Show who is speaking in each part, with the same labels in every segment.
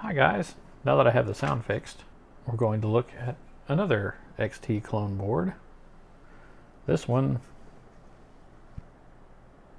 Speaker 1: Hi guys, now that I have the sound fixed, we're going to look at another XT clone board. This one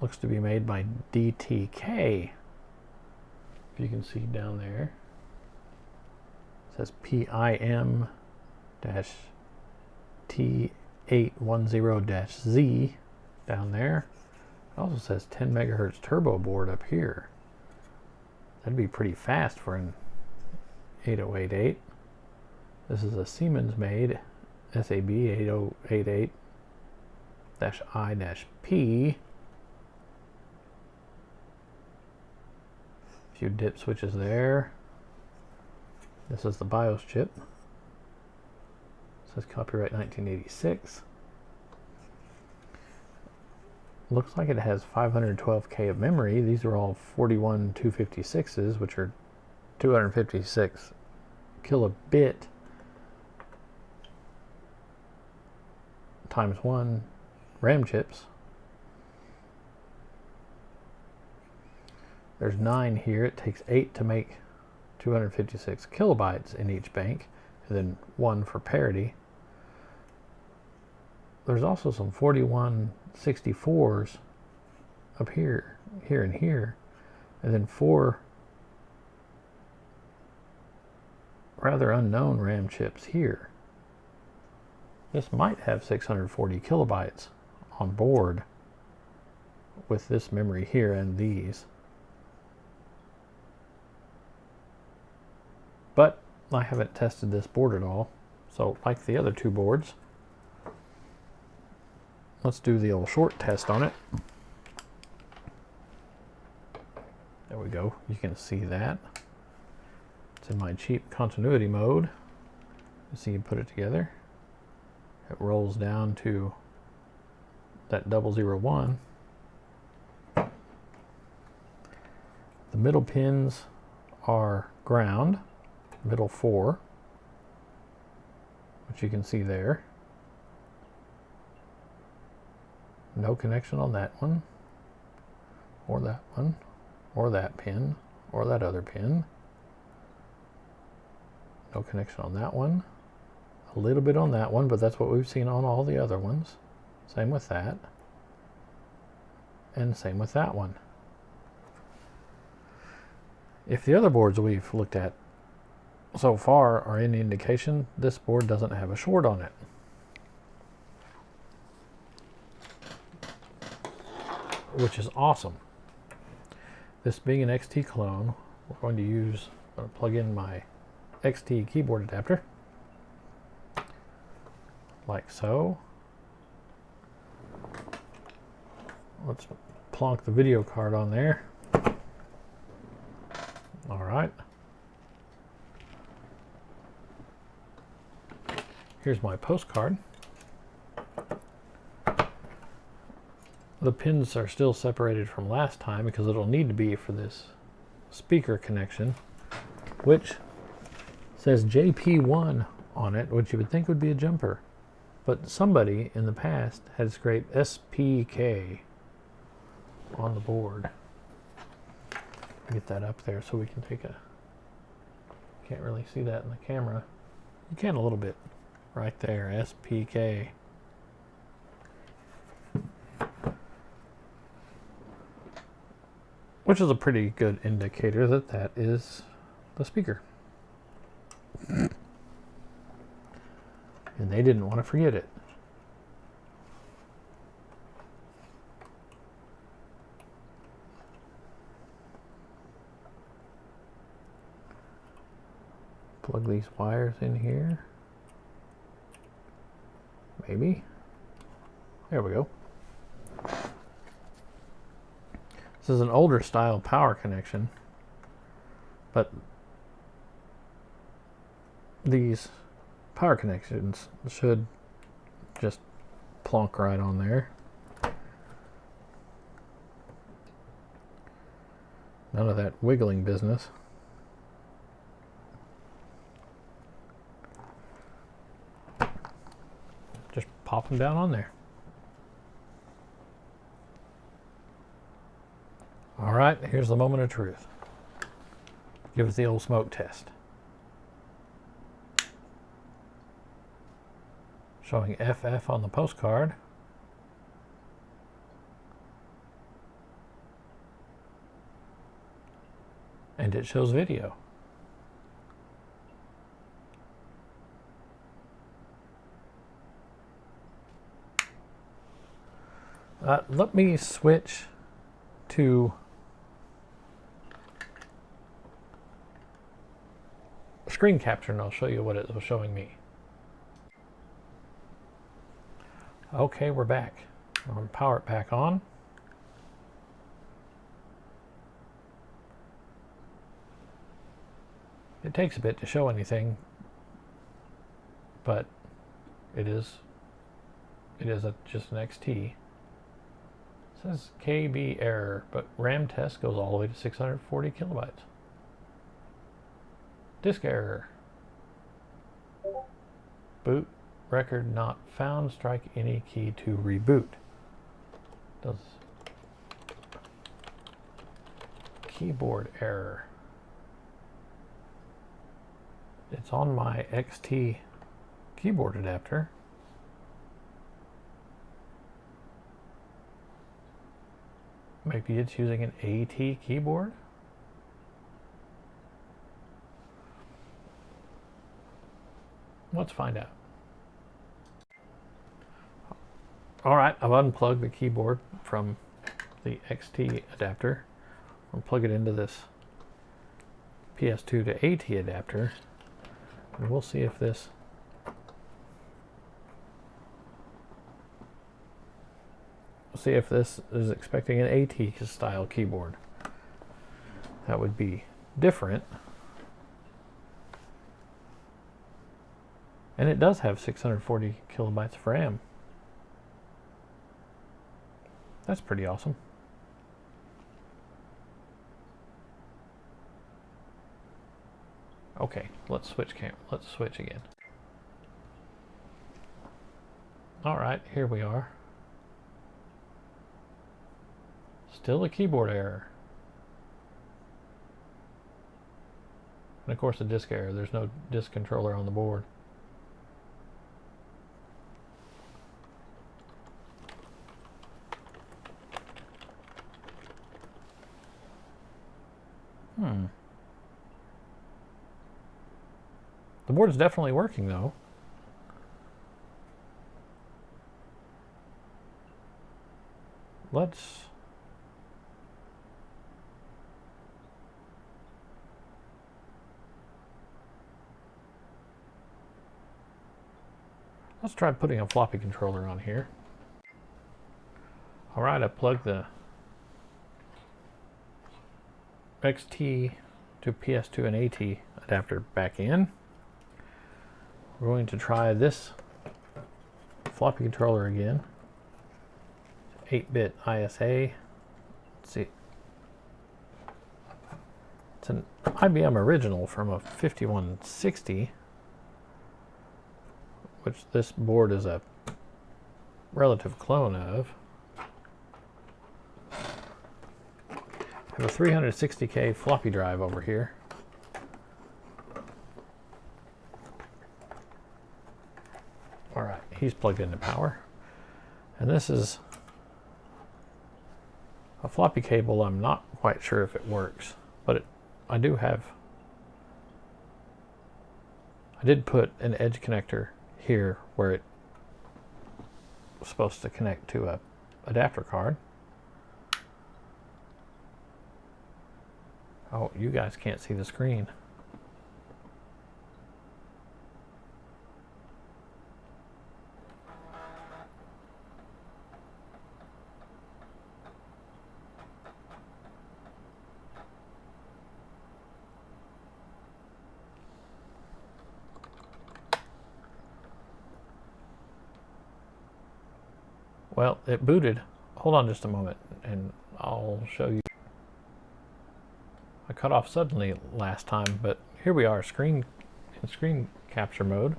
Speaker 1: looks to be made by DTK. If you can see down there, it says PIM-T810-Z down there. It also says 10 megahertz turbo board up here. That'd be pretty fast for an 8088. This is a Siemens made SAB 8088-I-P. A few dip switches there. This is the BIOS chip. It says copyright 1986. Looks like it has 512K of memory. These are all 41 256s, which are 256 kilobit times 1 RAM chips. There's 9 here. It takes 8 to make 256 kilobytes in each bank, and then 1 for parity. There's also some 4164s up here, and here, and then 4 rather unknown RAM chips here. This might have 640 kilobytes on board with this memory here and these. But I haven't tested this board at all, so like the other two boards, let's do the old short test on it. There we go. You can see that. It's in my cheap continuity mode. You see, you put it together. It rolls down to that 001. The middle pins are ground, middle 4, which you can see there. No connection on that one, or that one, or that pin, or that other pin. No connection on that one. A little bit on that one, but that's what we've seen on all the other ones. Same with that. And same with that one. If the other boards we've looked at so far are any indication, this board doesn't have a short on it. Which is awesome. This being an XT clone, we're going to plug in my XT keyboard adapter, like so. Let's plonk the video card on there. All right. Here's my postcard. The pins are still separated from last time because it'll need to be for this speaker connection, which says JP1 on it, which you would think would be a jumper. But somebody in the past had scraped SPK on the board. Get that up there so we can take a... Can't really see that in the camera. You can a little bit. Right there, SPK. Which is a pretty good indicator that that is the speaker. And they didn't want to forget it. Plug these wires in here. Maybe. There we go. This is an older style power connection, but these power connections should just plonk right on there. None of that wiggling business. Just pop them down on there. All right, here's the moment of truth. Give us the old smoke test. Showing FF on the postcard. And it shows video. Let me switch to screen capture and I'll show you what it was showing me. Okay, we're back. I'm going to power it back on. It takes a bit to show anything, but it is just an XT. It says KB error, but RAM test goes all the way to 640 kilobytes. Disk error. Boot record not found. Strike any key to reboot. Does keyboard error. It's on my XT keyboard adapter. Maybe it's using an AT keyboard. Let's find out. All right, I've unplugged the keyboard from the XT adapter. I'll plug it into this PS2 to AT adapter, and we'll see if this is expecting an AT style keyboard. That would be different. And it does have 640 kilobytes of RAM. That's pretty awesome. Okay, let's switch again. All right, here we are. Still a keyboard error. And of course a disk error. There's no disk controller on the board. The board is definitely working though. Let's try putting a floppy controller on here. All right, I plugged the XT to PS2 and AT adapter back in. We're going to try this floppy controller again. 8-bit ISA. Let's see. It's an IBM original from a 5160, which this board is a relative clone of. I have a 360K floppy drive over here. All right, he's plugged into power. And this is a floppy cable. I'm not quite sure if it works, but I did put an edge connector here where it was supposed to connect to a adapter card. Oh, you guys can't see the screen. Well, it booted. Hold on just a moment and I'll show you. I cut off suddenly last time, but here we are, in screen capture mode.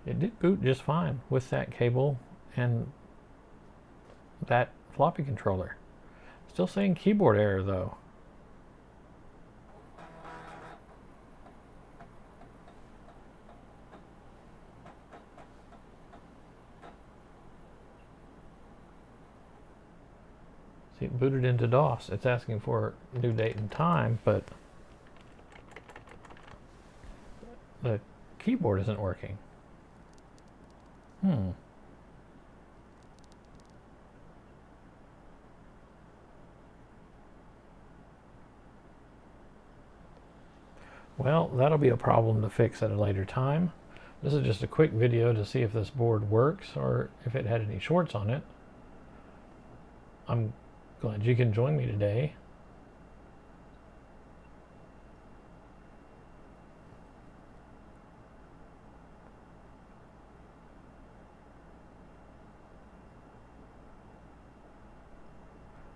Speaker 1: It did boot just fine with that cable and that floppy controller. Still saying keyboard error though. See, it booted into DOS. It's asking for new date and time, but the keyboard isn't working. Well, that'll be a problem to fix at a later time. This is just a quick video to see if this board works or if it had any shorts on it. I'm glad you can join me today.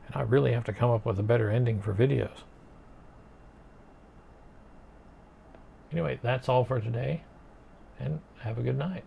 Speaker 1: And I really have to come up with a better ending for videos. Anyway, that's all for today, and have a good night.